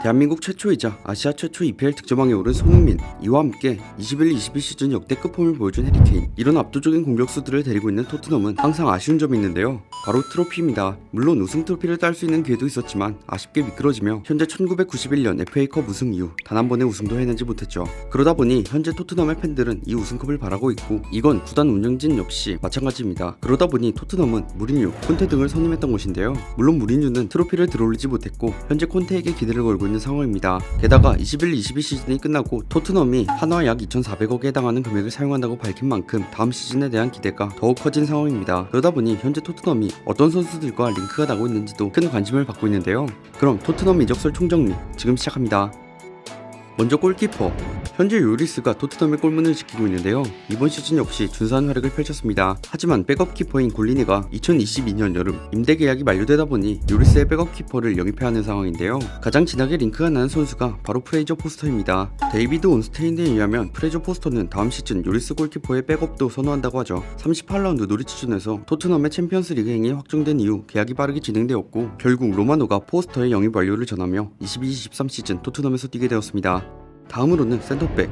대한민국 최초이자 아시아 최초 EPL 득점왕에 오른 손흥민, 이와 함께 21-22 시즌 역대급 폼을 보여준 해리케인, 이런 압도적인 공격수들을 데리고 있는 토트넘은 항상 아쉬운 점이 있는데요. 바로 트로피입니다. 물론 우승 트로피를 딸 수 있는 기회도 있었지만 아쉽게 미끄러지며 현재 1991년 FA컵 우승 이후 단 한 번의 우승도 해내지 못했죠. 그러다 보니 현재 토트넘의 팬들은 이 우승컵을 바라고 있고, 이건 구단 운영진 역시 마찬가지입니다. 그러다 보니 토트넘은 무리뉴, 콘테 등을 선임했던 것인데요. 물론 무리뉴는 트로피를 들어올리지 못했고 현재 콘테에게 기대를 걸고 있는 상황입니다. 게다가 21-22 시즌이 끝나고 토트넘이 한화 약 2,400억에 해당하는 금액을 사용한다고 밝힌 만큼 다음 시즌에 대한 기대가 더욱 커진 상황입니다. 그러다 보니 현재 토트넘이 어떤 선수들과 링크가 나고 있는지도 큰 관심을 받고 있는데요. 그럼 토트넘 이적설 총정리 지금 시작합니다. 먼저 골키퍼, 현재 요리스가 토트넘의 골문을 지키고 있는데요. 이번 시즌 역시 준수한 활약을 펼쳤습니다. 하지만 백업 키퍼인 골리니가 2022년 여름 임대 계약이 만료되다 보니 요리스의 백업 키퍼를 영입해야 하는 상황인데요. 가장 진하게 링크가 나는 선수가 바로 프레이저 포스터입니다. 데이비드 온스테인에 의하면 프레이저 포스터는 다음 시즌 요리스 골키퍼의 백업도 선호한다고 하죠. 38라운드 노리치전에서 토트넘의 챔피언스 리그 행이 확정된 이후 계약이 빠르게 진행되었고, 결국 로마노가 포스터의 영입 완료를 전하며 22-23 시즌 토트넘에서 뛰게 되었습니다. 다음으로는 센터백.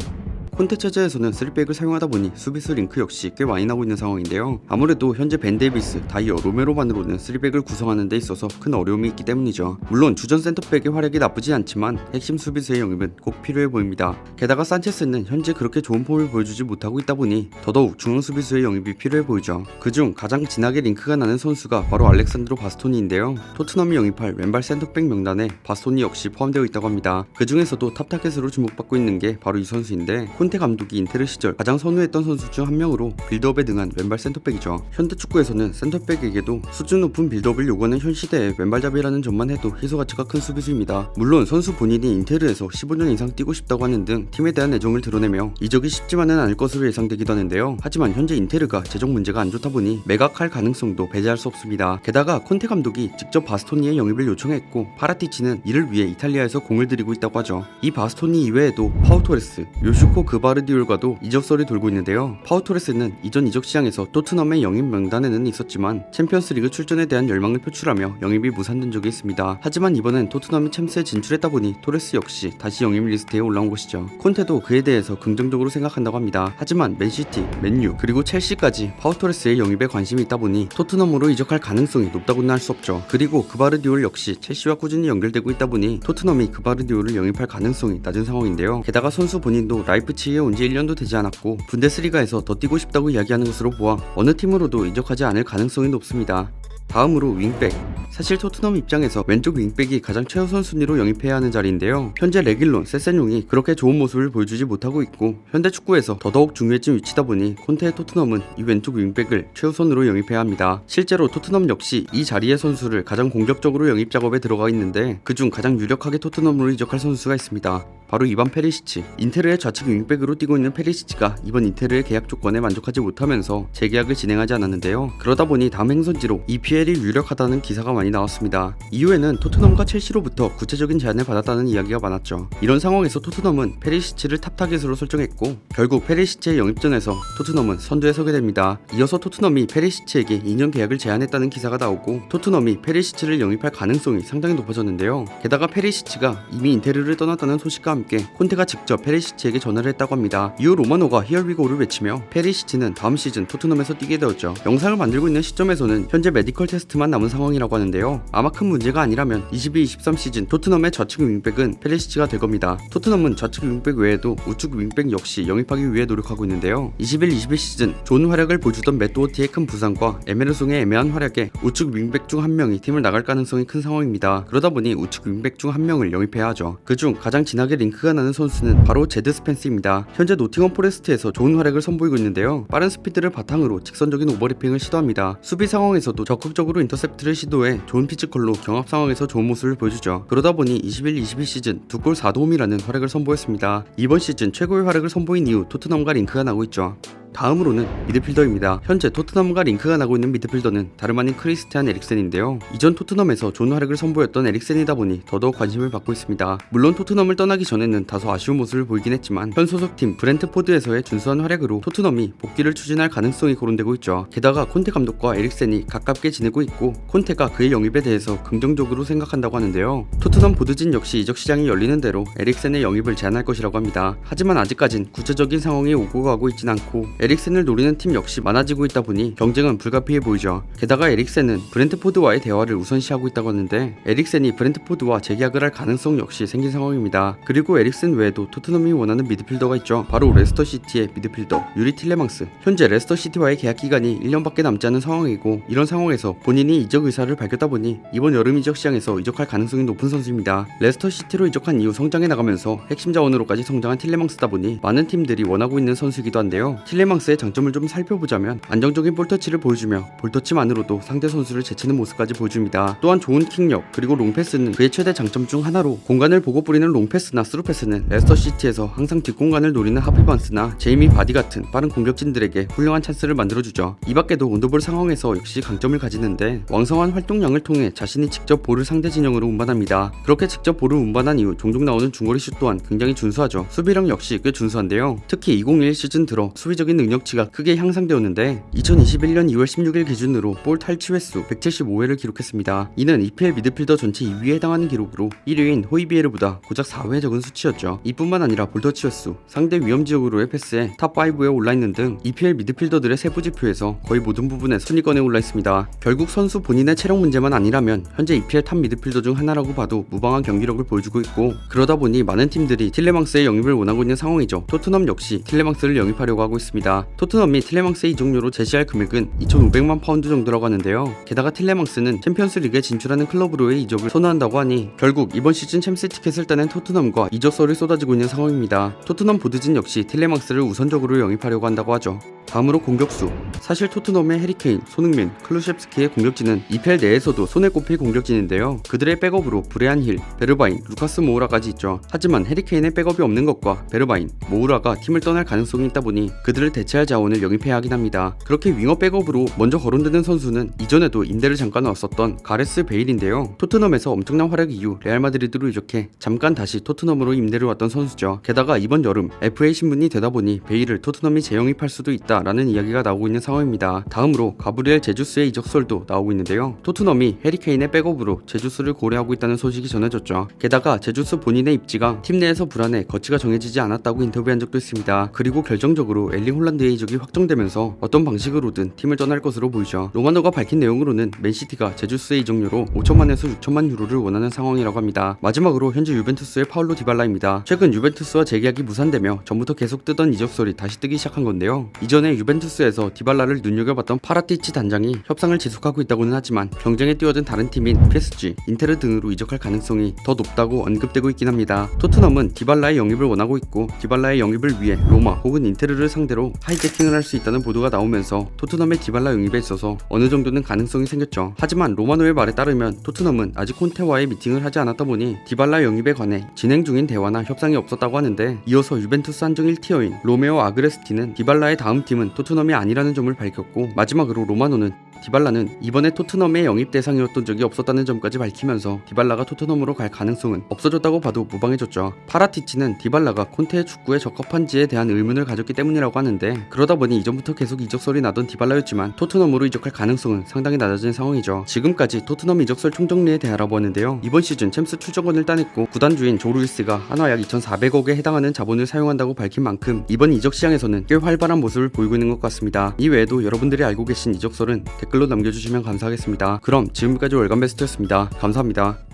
콘테 체제에서는 3백을 사용하다 보니 수비수 링크 역시 꽤 많이 나고 있는 상황인데요. 아무래도 현재 벤 데이비스, 다이어, 로메로만으로는 3백을 구성하는 데 있어서 큰 어려움이 있기 때문이죠. 물론 주전 센터백의 활약이 나쁘지 않지만 핵심 수비수의 영입은 꼭 필요해 보입니다. 게다가 산체스는 현재 그렇게 좋은 폼을 보여주지 못하고 있다 보니 더더욱 중앙 수비수의 영입이 필요해 보이죠. 그중 가장 진하게 링크가 나는 선수가 바로 알렉산드로 바스토니인데요. 토트넘이 영입할 왼발 센터백 명단에 바스토니 역시 포함되어 있다고 합니다. 그 중에서도 탑타겟으로 주목받고 있는 게 바로 이 선수인데, 콘테 감독이 인테르 시절 가장 선호했던 선수 중 한 명으로 빌드업에 능한 왼발 센터백이죠. 현대 축구에서는 센터백에게도 수준 높은 빌드업을 요구하는 현 시대의 왼발잡이라는 점만 해도 희소 가치가 큰 수비수입니다. 물론 선수 본인이 인테르에서 15년 이상 뛰고 싶다고 하는 등 팀에 대한 애정을 드러내며 이적이 쉽지만은 않을 것으로 예상되기도 하는데요. 하지만 현재 인테르가 재정 문제가 안 좋다 보니 매각할 가능성도 배제할 수 없습니다. 게다가 콘테 감독이 직접 바스토니의 영입을 요청했고, 파라티치는 이를 위해 이탈리아에서 공을 들이고 있다고 하죠. 이 바스토니 이외에도 파우토레스, 요슈코 그바르디올과도 이적설이 돌고 있는데요. 파우토레스는 이전 이적 시장에서 토트넘의 영입 명단에는 있었지만 챔피언스리그 출전에 대한 열망을 표출하며 영입이 무산된 적이 있습니다. 하지만 이번엔 토트넘이 챔스에 진출했다 보니 토레스 역시 다시 영입 리스트에 올라온 것이죠. 콘테도 그에 대해서 긍정적으로 생각한다고 합니다. 하지만 맨시티, 맨유, 그리고 첼시까지 파우토레스의 영입에 관심이 있다 보니 토트넘으로 이적할 가능성이 높다고는 할 수 없죠. 그리고 그바르디올 역시 첼시와 꾸준히 연결되고 있다 보니 토트넘이 그바르디올을 영입할 가능성이 낮은 상황인데요. 게다가 선수 본인도 라이프치히에 온 지 1년도 되지 않았고 분데스리가에서 더 뛰고 싶다고 이야기하는 것으로 보아 어느 팀으로도 이적하지 않을 가능성이 높습니다. 다음으로 윙백. 사실 토트넘 입장에서 왼쪽 윙백이 가장 최우선 순위로 영입해야 하는 자리인데요. 현재 레길론, 세센용이 그렇게 좋은 모습을 보여주지 못하고 있고 현대 축구에서 더더욱 중요해진 위치다 보니 콘테의 토트넘은 이 왼쪽 윙백을 최우선으로 영입해야 합니다. 실제로 토트넘 역시 이 자리의 선수를 가장 공격적으로 영입 작업에 들어가 있는데, 그중 가장 유력하게 토트넘으로 이적할 선수가 있습니다. 바로 이반 페리시치. 인테르의 좌측 윙백으로 뛰고 있는 페리시치가 이번 인테르의 계약 조건에 만족하지 못하면서 재계약을 진행하지 않았는데요. 그러다 보니 다음 행선지로 EPL이 유력하다는 기사가 많이 나왔습니다. 이후에는 토트넘과 첼시로부터 구체적인 제안을 받았다는 이야기가 많았죠. 이런 상황에서 토트넘은 페리시치를 탑타겟으로 설정했고, 결국 페리시치의 영입전에서 토트넘은 선두에 서게 됩니다. 이어서 토트넘이 페리시치에게 2년 계약을 제안했다는 기사가 나오고 토트넘이 페리시치를 영입할 가능성이 상당히 높아졌는데요. 게다가 페리시치가 이미 인테르를 떠났다는 소식과 함께 콘테가 직접 페리시치에게 전화를 했다고 합니다. 이후 로마노가 히얼비고를 외치며 페리시치는 다음 시즌 토트넘에서 뛰게 되었죠. 영상을 만들고 있는 시점에서는 현재 메디컬 테스트만 남은 상황이라고 하는데요. 아마 큰 문제가 아니라면 22-23 시즌 토트넘의 좌측 윙백은 페리시치가 될 겁니다. 토트넘은 좌측 윙백 외에도 우측 윙백 역시 영입하기 위해 노력하고 있는데요. 21-22 시즌 좋은 활약을 보여주던 맷 도어티의 큰 부상과 에메르송의 애매한 활약에 우측 윙백 중 한 명이 팀을 나갈 가능성이 큰 상황입니다. 그러다 보니 우측 윙백 중 한 명을 영입해야 하죠. 그중 가장 진하게 링크가 나는 선수는 바로 제드 스펜스입니다. 현재 노팅엄 포레스트에서 좋은 활약을 선보이고 있는데요. 빠른 스피드를 바탕으로 직선적인 오버래핑을 시도합니다. 수비 상황에서도 적극적으로 인터셉트를 시도해 좋은 피지컬로 경합 상황에서 좋은 모습을 보여주죠. 그러다 보니 21-22 시즌 2골 4도움이라는 활약을 선보였습니다. 이번 시즌 최고의 활약을 선보인 이후 토트넘과 링크가 나고 있죠. 다음으로는 미드필더입니다. 현재 토트넘과 링크가 나고 있는 미드필더는 다름 아닌 크리스티안 에릭센인데요. 이전 토트넘에서 좋은 활약을 선보였던 에릭센이다 보니 더더욱 관심을 받고 있습니다. 물론 토트넘을 떠나기 전에는 다소 아쉬운 모습을 보이긴 했지만 현 소속팀 브렌트포드에서의 준수한 활약으로 토트넘이 복귀를 추진할 가능성이 거론되고 있죠. 게다가 콘테 감독과 에릭센이 가깝게 지내고 있고 콘테가 그의 영입에 대해서 긍정적으로 생각한다고 하는데요. 토트넘 보드진 역시 이적 시장이 열리는 대로 에릭센의 영입을 제안할 것이라고 합니다. 하지만 아직까진 구체적인 상황이 오고 가고 있진 않고 에릭센을 노리는 팀 역시 많아지고 있다 보니 경쟁은 불가피해 보이죠. 게다가 에릭센은 브렌트포드와의 대화를 우선시하고 있다고 하는데 에릭센이 브렌트포드와 재계약을 할 가능성 역시 생긴 상황입니다. 그리고 에릭센 외에도 토트넘이 원하는 미드필더가 있죠. 바로 레스터시티의 미드필더 유리 틸레망스. 현재 레스터시티와의 계약 기간이 1년밖에 남지 않은 상황이고 이런 상황에서 본인이 이적 의사를 밝혔다 보니 이번 여름 이적 시장에서 이적할 가능성이 높은 선수입니다. 레스터시티로 이적한 이후 성장해 나가면서 핵심 자원으로까지 성장한 틸레망스다 보니 많은 팀들이 원하고 있는 선수이기도 한데요. 틸레망스의 장점을 좀 살펴보자면 안정적인 볼터치를 보여주며 볼터치만으로도 상대 선수를 제치는 모습까지 보여줍니다. 또한 좋은 킥력 그리고 롱패스는 그의 최대 장점 중 하나로 공간을 보고 뿌리는 롱패스나 스루패스는 레스터시티에서 항상 뒷공간을 노리는 하피반스나 제이미 바디 같은 빠른 공격진들에게 훌륭한 찬스를 만들어주죠. 이 밖에도 온더볼 상황에서 역시 강점을 가지는데 왕성한 활동량을 통해 자신이 직접 볼을 상대 진영으로 운반합니다. 그렇게 직접 볼을 운반한 이후 종종 나오는 중거리 슛 또한 굉장히 준수하죠. 수비력 역시 꽤 준수한데요. 특히 2021 시즌 들어 수비적인 능력치가 크게 향상되었는데 2021년 2월 16일 기준으로 볼 탈취 횟수 175회를 기록했습니다. 이는 EPL 미드필더 전체 2위에 해당하는 기록으로 1위인 호이비에르보다 고작 4회 적은 수치였죠. 이뿐만 아니라 볼터치 횟수, 상대 위험 지역으로의 패스에 탑5에 올라있는 등 EPL 미드필더들의 세부 지표에서 거의 모든 부분에 순위권에 올라있습니다. 결국 선수 본인의 체력 문제만 아니라면 현재 EPL 탑 미드필더 중 하나라고 봐도 무방한 경기력을 보여주고 있고 그러다 보니 많은 팀들이 틸레망스의 영입을 원하고 있는 상황이죠. 토트넘 역시 틸레망스를 영입하려고 하고 있습니다. 토트넘이 틸레망스의 이적료로 제시할 금액은 2,500만 파운드 정도라고 하는데요. 게다가 틸레망스는 챔피언스 리그에 진출하는 클럽으로의 이적을 선호한다고 하니 결국 이번 시즌 챔스 티켓을 따낸 토트넘과 이적설이 쏟아지고 있는 상황입니다. 토트넘 보드진 역시 틸레망스를 우선적으로 영입하려고 한다고 하죠. 다음으로 공격수. 사실 토트넘의 해리케인, 손흥민, 클루셉스키의 공격진은 EPL 내에서도 손에 꼽힐 공격진인데요. 그들의 백업으로 브레안 힐, 베르바인, 루카스 모우라까지 있죠. 하지만 해리케인의 백업이 없는 것과 베르바인, 모우라가 팀을 떠날 가능성이 있다 보니 그들을 대체할 자원을 영입해야 하긴 합니다. 그렇게 윙어 백업으로 먼저 거론되는 선수는 이전에도 임대를 잠깐 왔었던 가레스 베일인데요. 토트넘에서 엄청난 활약 이후 레알 마드리드로 이적해 잠깐 다시 토트넘으로 임대를 왔던 선수죠. 게다가 이번 여름 FA 신문이 되다 보니 베일을 토트넘이 재영입할 수도 있다 라는 이야기가 나오고 있는 상황입니다. 다음으로 가브리엘 제주스의 이적설도 나오고 있는데요. 토트넘이 해리케인의 백업으로 제주스를 고려하고 있다는 소식이 전해졌죠. 게다가 제주스 본인의 입지가 팀 내에서 불안해 거치가 정해지지 않았다고 인터뷰한 적도 있습니다. 그리고 결정적으로 엘링 홀란드의 이적이 확정되면서 어떤 방식으로든 팀을 떠날 것으로 보이죠. 로마노가 밝힌 내용으로는 맨시티가 제주스의 이적료로 5천만에서 6천만 유로를 원하는 상황이라고 합니다. 마지막으로 현재 유벤투스의 파울로 디발라입니다. 최근 유벤투스와 재계약이 무산되며 전부터 계속 뜨던 이적설이 다시 뜨기 시작한 건데요. 이전에 유벤투스에서 디발라를 눈여겨봤던 파라티치 단장이 협상을 지속하고 있다고는 하지만 경쟁에 뛰어든 다른 팀인 PSG, 인테르 등으로 이적할 가능성이 더 높다고 언급되고 있긴 합니다. 토트넘은 디발라의 영입을 원하고 있고 디발라의 영입을 위해 로마 혹은 인테르를 상대로 하이제킹을 할 수 있다는 보도가 나오면서 토트넘의 디발라 영입에 있어서 어느 정도는 가능성이 생겼죠. 하지만 로마노의 말에 따르면 토트넘은 아직 콘테와의 미팅을 하지 않았다 보니 디발라 영입에 관해 진행 중인 대화나 협상이 없었다고 하는데 이어서 유벤투스 한정 1티어인 로메오 아그레스티는 디발라의 다음 팀은 토트넘이 아니라는 점을 밝혔고 마지막으로 로마노는 디발라는 이번에 토트넘의 영입 대상이었던 적이 없었다는 점까지 밝히면서 디발라가 토트넘으로 갈 가능성은 없어졌다고 봐도 무방해졌죠. 파라티치는 디발라가 콘테의 축구에 적합한지에 대한 의문을 가졌기 때문이라고 하는데 그러다 보니 이전부터 계속 이적설이 나던 디발라였지만 토트넘으로 이적할 가능성은 상당히 낮아진 상황이죠. 지금까지 토트넘 이적설 총정리에 대해 알아보았는데요. 이번 시즌 챔스 출전권을 따냈고 구단주인 조 루이스가 한화 약 2,400억에 해당하는 자본을 사용한다고 밝힌 만큼 이번 이적 시장에서는 꽤 활발한 모습을 보이고 있는 것 같습니다. 이 외에도 여러분들이 알고 계신 이적설은 댓글로 남겨주시면 감사하겠습니다. 그럼 지금까지 월간베스트였습니다. 감사합니다.